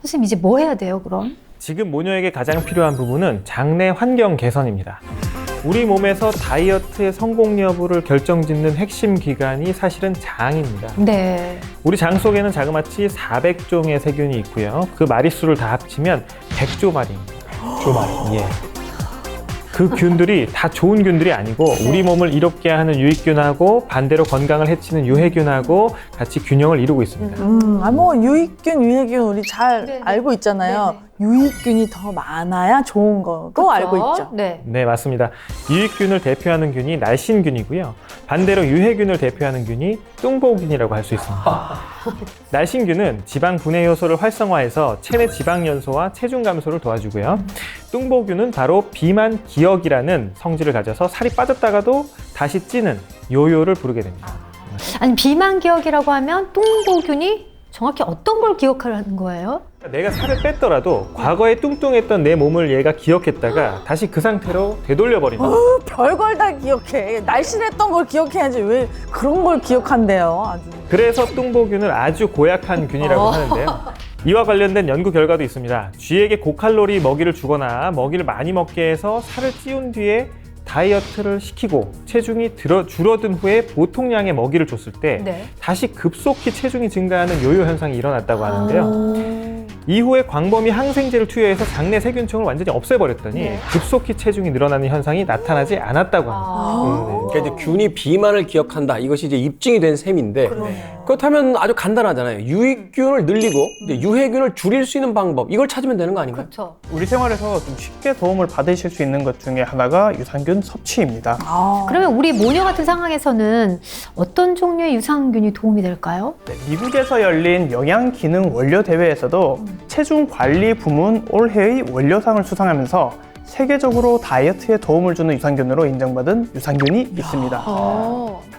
선생님 이제 뭐 해야 돼요, 그럼? 지금 모녀에게 가장 필요한 부분은 장내 환경 개선입니다. 우리 몸에서 다이어트의 성공 여부를 결정짓는 핵심 기관이 사실은 장입니다. 네. 우리 장 속에는 자그마치 400종의 세균이 있고요. 그 마리수를 다 합치면 100조 마리입니다. 조마리. 예. 그 균들이 다 좋은 균들이 아니고 우리 몸을 이롭게 하는 유익균하고 반대로 건강을 해치는 유해균하고 같이 균형을 이루고 있습니다. 뭐 유익균, 유해균 우리 잘 네네. 알고 있잖아요. 네네. 유익균이 더 많아야 좋은 거로 알고 있죠. 네. 네, 맞습니다. 유익균을 대표하는 균이 날씬균이고요. 반대로 유해균을 대표하는 균이 뚱보균이라고 할 수 있습니다. 날씬균은 지방 분해 효소를 활성화해서 체내 지방 연소와 체중 감소를 도와주고요. 뚱보균은 바로 비만 기억이라는 성질을 가져서 살이 빠졌다가도 다시 찌는 요요를 부르게 됩니다. 아니 비만 기억이라고 하면 뚱보균이 정확히 어떤 걸 기억하라는 거예요? 내가 살을 뺐더라도 과거에 뚱뚱했던 내 몸을 얘가 기억했다가 다시 그 상태로 되돌려버린다. 별걸 다 기억해. 날씬했던 걸 기억해야지 왜 그런 걸 기억한대요. 아주. 그래서 뚱보균을 아주 고약한 균이라고 하는데요. 이와 관련된 연구 결과도 있습니다. 쥐에게 고칼로리 먹이를 주거나 먹이를 많이 먹게 해서 살을 찌운 뒤에 다이어트를 시키고 체중이 줄어든 후에 보통량의 먹이를 줬을 때 네. 다시 급속히 체중이 증가하는 요요 현상이 일어났다고 하는데요. 이후에 광범위 항생제를 투여해서 장내 세균층을 완전히 없애버렸더니 네. 급속히 체중이 늘어나는 현상이 나타나지 않았다고 합니다. 그러니까 이제 균이 비만을 기억한다. 이것이 이제 입증이 된 셈인데 그렇다면 아주 간단하잖아요. 유익균을 늘리고 이제 유해균을 줄일 수 있는 방법 이걸 찾으면 되는 거 아닌가요? 그렇죠. 우리 생활에서 좀 쉽게 도움을 받으실 수 있는 것 중에 하나가 유산균 섭취입니다. 그러면 우리 모녀 같은 상황에서는 어떤 종류의 유산균이 도움이 될까요? 네, 미국에서 열린 영양기능 원료 대회에서도 체중 관리 부문 올해의 원료상을 수상하면서 세계적으로 다이어트에 도움을 주는 유산균으로 인정받은 유산균이 있습니다.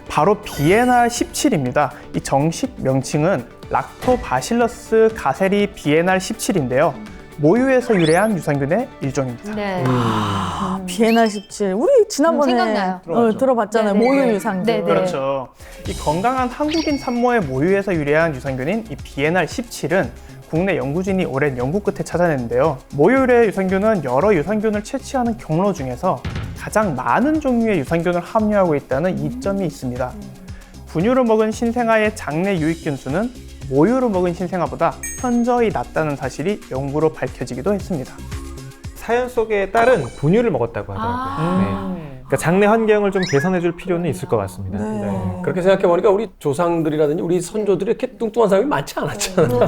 바로 비에날 17입니다. 이 정식 명칭은 락토바실러스 가세리 비에날 17인데요. 모유에서 유래한 유산균의 일종입니다. 네. 비에날 17. 우리 지난번에 생각나요. 들어봤잖아요. 네네. 모유 유산균. 네네. 그렇죠. 이 건강한 한국인 산모의 모유에서 유래한 유산균인 이 비에날 17은 국내 연구진이 오랜 연구 끝에 찾아냈는데요. 모유의 유산균은 여러 유산균을 채취하는 경로 중에서 가장 많은 종류의 유산균을 함유하고 있다는 이점이 있습니다. 분유를 먹은 신생아의 장내 유익균 수는 모유를 먹은 신생아보다 현저히 낮다는 사실이 연구로 밝혀지기도 했습니다. 사연 속의 딸은 분유를 먹었다고 하더라고요. 네. 그러니까 장내 환경을 좀 개선해 줄 필요는 있을 것 같습니다. 네. 그렇게 생각해 보니까 우리 조상들이라든지 우리 선조들이 이렇게 뚱뚱한 사람이 많지 않았잖아요.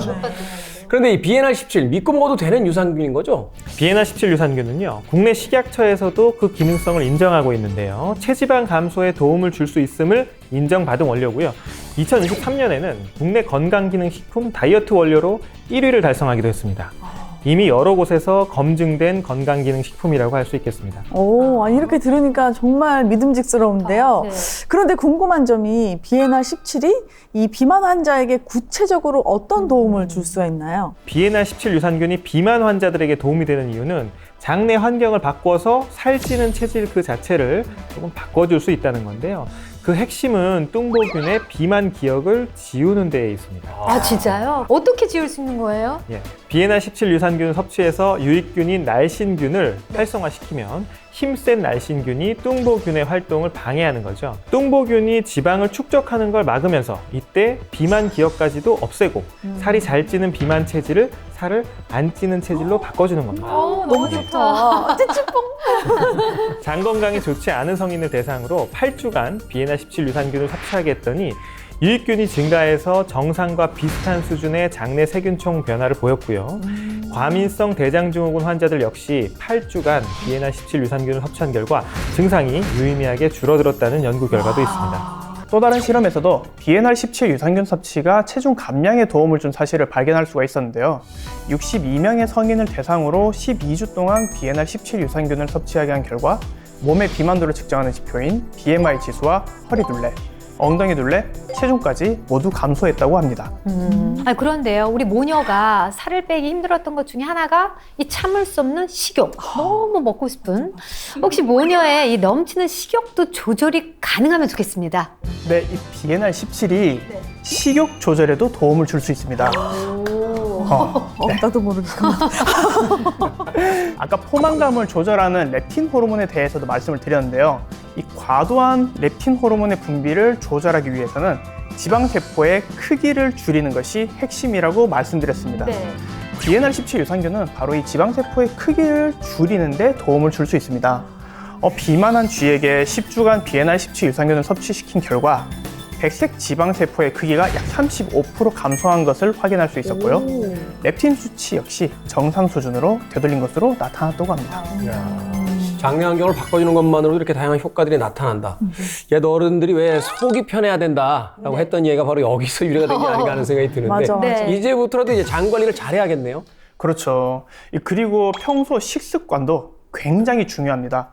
그런데 이 비에날 17 믿고 먹어도 되는 유산균인 거죠? 비에날 17 유산균은요, 국내 식약처에서도 그 기능성을 인정하고 있는데요. 체지방 감소에 도움을 줄 수 있음을 인정받은 원료고요. 2023년에는 국내 건강기능식품 다이어트 원료로 1위를 달성하기도 했습니다. 이미 여러 곳에서 검증된 건강기능식품이라고 할 수 있겠습니다. 오, 아니, 이렇게 들으니까 정말 믿음직스러운데요. 네. 그런데 궁금한 점이 비에날 17이 이 비만 환자에게 구체적으로 어떤 도움을 줄 수가 있나요? 비에날 17 유산균이 비만 환자들에게 도움이 되는 이유는 장내 환경을 바꿔서 살찌는 체질 그 자체를 조금 바꿔줄 수 있다는 건데요. 그 핵심은 뚱보균의 비만 기억을 지우는 데에 있습니다. 아 진짜요? 어떻게 지울 수 있는 거예요? 예, 비에날 17 유산균 섭취해서 유익균인 날씬균을 활성화시키면 힘센 날씬균이 뚱보균의 활동을 방해하는 거죠. 뚱보균이 지방을 축적하는 걸 막으면서 이때 비만 기억까지도 없애고 살이 잘 찌는 비만 체질을 살을 안 찌는 체질로 바꿔주는 겁니다. 너무 좋다. 장 건강이 좋지 않은 성인을 대상으로 8주간 비에날 17 유산균을 섭취하게 했더니 유익균이 증가해서 정상과 비슷한 수준의 장내 세균총 변화를 보였고요. 과민성 대장증후군 환자들 역시 8주간 비에날 17 유산균을 섭취한 결과 증상이 유의미하게 줄어들었다는 연구 결과도 있습니다. 또 다른 실험에서도 비에날 17 유산균 섭취가 체중 감량에 도움을 준 사실을 발견할 수가 있었는데요. 62명의 성인을 대상으로 12주 동안 비에날 17 유산균을 섭취하게 한 결과 몸의 비만도를 측정하는 지표인 BMI 지수와 허리 둘레, 엉덩이 둘레, 체중까지 모두 감소했다고 합니다. 아니, 그런데요, 우리 모녀가 살을 빼기 힘들었던 것 중에 하나가 이 참을 수 없는 식욕. 너무 먹고 싶은. 혹시 모녀의 이 넘치는 식욕도 조절이 가능하면 좋겠습니다. 네, 이 비에날 17이 식욕 조절에도 도움을 줄 수 있습니다. 나도 모르겠구나. 아까 포만감을 조절하는 렙틴 호르몬에 대해서도 말씀을 드렸는데요. 이 과도한 렙틴 호르몬의 분비를 조절하기 위해서는 지방세포의 크기를 줄이는 것이 핵심이라고 말씀드렸습니다. 네. DNR17 유산균은 바로 이 지방세포의 크기를 줄이는 데 도움을 줄 수 있습니다. 비만한 쥐에게 10주간 DNR17 유산균을 섭취시킨 결과 백색 지방세포의 크기가 약 35% 감소한 것을 확인할 수 있었고요. 렙틴 수치 역시 정상 수준으로 되돌린 것으로 나타났다고 합니다. 장내 환경을 바꿔주는 것만으로도 이렇게 다양한 효과들이 나타난다. 옛 어른들이 왜 속이 편해야 된다라고 했던 얘기가 바로 여기서 유래가 된 게 아닌가 하는 생각이 드는데 맞아. 네. 이제부터라도 이제 장 관리를 잘해야겠네요. 그렇죠. 그리고 평소 식습관도 굉장히 중요합니다.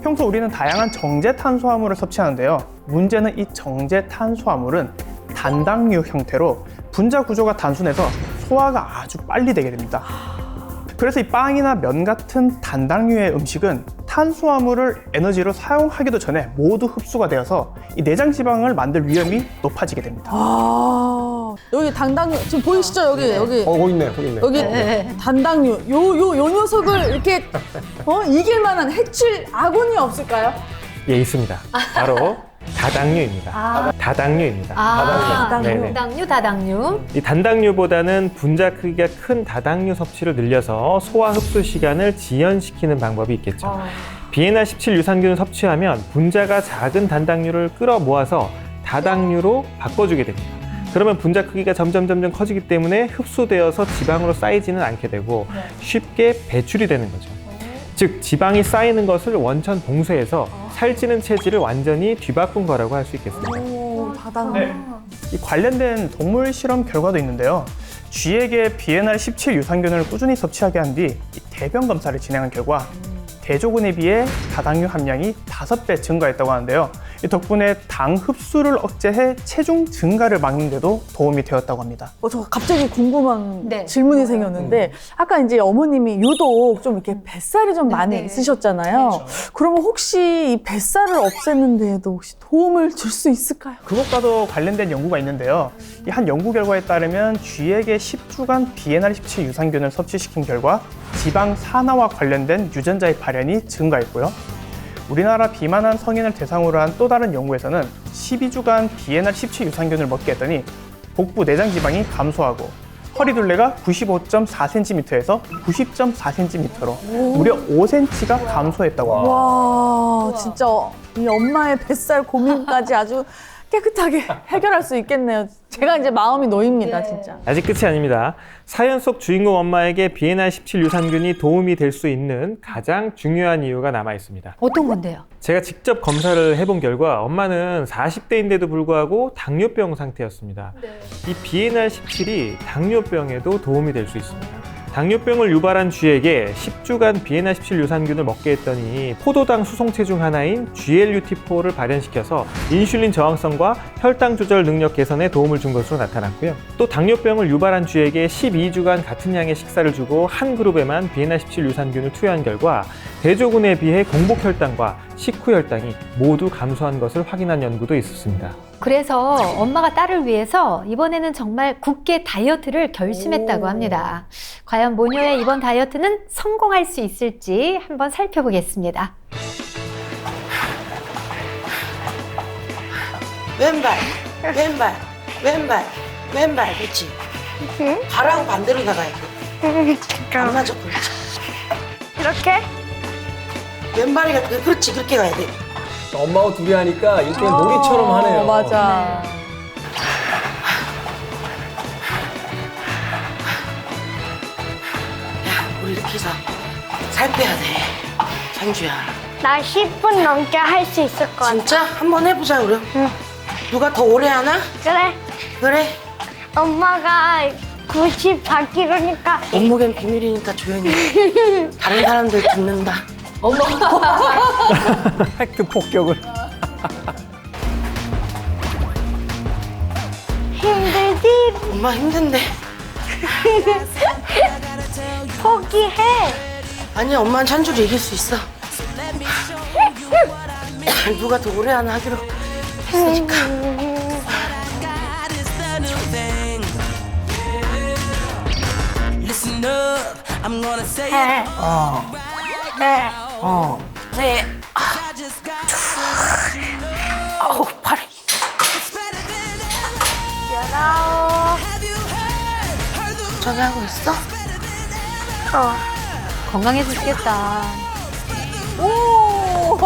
평소 우리는 다양한 정제 탄수화물을 섭취하는데요. 문제는 이 정제 탄수화물은 단당류 형태로 분자 구조가 단순해서 소화가 아주 빨리 되게 됩니다. 그래서 이 빵이나 면 같은 단당류의 음식은 탄수화물을 에너지로 사용하기도 전에 모두 흡수가 되어서 이 내장 지방을 만들 위험이 높아지게 됩니다. 여기 당당류 지금 보이시죠? 여기 거기 있네, 거기 있네. 여기 단당류 요 녀석을 이렇게 이길 만한 해칠 아군이 없을까요? 예, 있습니다. 바로 다당류입니다. 다당류입니다. 다당류. 다당류, 다당류. 이 단당류보다는 분자 크기가 큰 다당류 섭취를 늘려서 소화 흡수 시간을 지연시키는 방법이 있겠죠. DNR17 유산균을 섭취하면 분자가 작은 단당류를 끌어 모아서 다당류로 바꿔주게 됩니다. 그러면 분자 크기가 점점 커지기 때문에 흡수되어서 지방으로 쌓이지는 않게 되고 쉽게 배출이 되는 거죠. 즉 지방이 쌓이는 것을 원천 봉쇄해서 살찌는 체질을 완전히 뒤바꾼 거라고 할 수 있겠습니다. 다당류. 이 관련된 동물 실험 결과도 있는데요. 쥐에게 DNR17 유산균을 꾸준히 섭취하게 한 뒤 대변 검사를 진행한 결과 대조군에 비해 다당류 함량이 5배 증가했다고 하는데요. 이 덕분에 당 흡수를 억제해 체중 증가를 막는 데도 도움이 되었다고 합니다. 저 갑자기 궁금한 네. 질문이 생겼는데 아까 이제 어머님이 유독 좀 이렇게 뱃살이 좀 많이 네. 있으셨잖아요. 그러면 혹시 이 뱃살을 없애는 데에도 혹시 도움을 줄 수 있을까요? 그것과도 관련된 연구가 있는데요. 이 한 연구 결과에 따르면 쥐에게 10주간 DNR17 유산균을 섭취시킨 결과 지방 산화와 관련된 유전자의 발현이 증가했고요. 우리나라 비만한 성인을 대상으로 한 또 다른 연구에서는 12주간 DNR17 유산균을 먹게 했더니 복부 내장 지방이 감소하고 허리둘레가 95.4cm에서 90.4cm로 무려 5cm가 감소했다고 합니다. 와, 진짜 이 엄마의 뱃살 고민까지 아주 깨끗하게 해결할 수 있겠네요. 제가 이제 마음이 놓입니다, 진짜. 아직 끝이 아닙니다. 사연 속 주인공 엄마에게 DNR17 유산균이 도움이 될 수 있는 가장 중요한 이유가 남아 있습니다. 어떤 건데요? 제가 직접 검사를 해본 결과 엄마는 40대인데도 불구하고 당뇨병 상태였습니다. 이 DNR17이 당뇨병에도 도움이 될 수 있습니다. 당뇨병을 유발한 쥐에게 10주간 DNR17 유산균을 먹게 했더니 포도당 수송체 중 하나인 GLUT4를 발현시켜서 인슐린 저항성과 혈당 조절 능력 개선에 도움을 준 것으로 나타났고요. 또 당뇨병을 유발한 쥐에게 12주간 같은 양의 식사를 주고 한 그룹에만 DNR17 유산균을 투여한 결과 대조군에 비해 공복 혈당과 식후 혈당이 모두 감소한 것을 확인한 연구도 있었습니다. 그래서 엄마가 딸을 위해서 이번에는 정말 굳게 다이어트를 결심했다고 합니다. 과연 모녀의 이번 다이어트는 성공할 수 있을지 한번 살펴보겠습니다. 왼발, 왼발, 왼발, 왼발, 그렇지. 발하고 반대로 나가야 돼. 안 맞아, 그렇지. 이렇게? 왼발이가 그렇지, 그렇게 가야 돼. 엄마하고 둘이 하니까 이렇게 놀이처럼 하네요. 맞아. 야, 우리 이렇게 해서 살 빼야 돼. 상주야. 나 10분 넘게 할 수 있을 것 같아. 진짜? 한번 해보자, 우리. 응. 누가 더 오래 하나? 그래. 그래. 엄마가 94kg니까 몸무게는 비밀이니까 조용히 해. 다른 사람들 듣는다. 팩트 폭격을. 힘들지? 엄마 힘든데. 포기해. 아니야, 엄마는 찬주로 이길 수 있어. 누가 더 오래 하나 하기로 했으니까. enough. I'm gonna say it. 네. 아우, 팔이. 저기 하고 있어? 건강해지시겠다. 오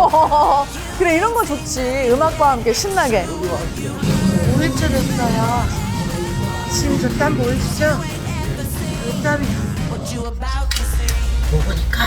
그래 이런 거 좋지. 음악과 함께 신나게. 5일째 됐어요. 지금 저 땀 보이시죠? 이 땀이. 먹으니까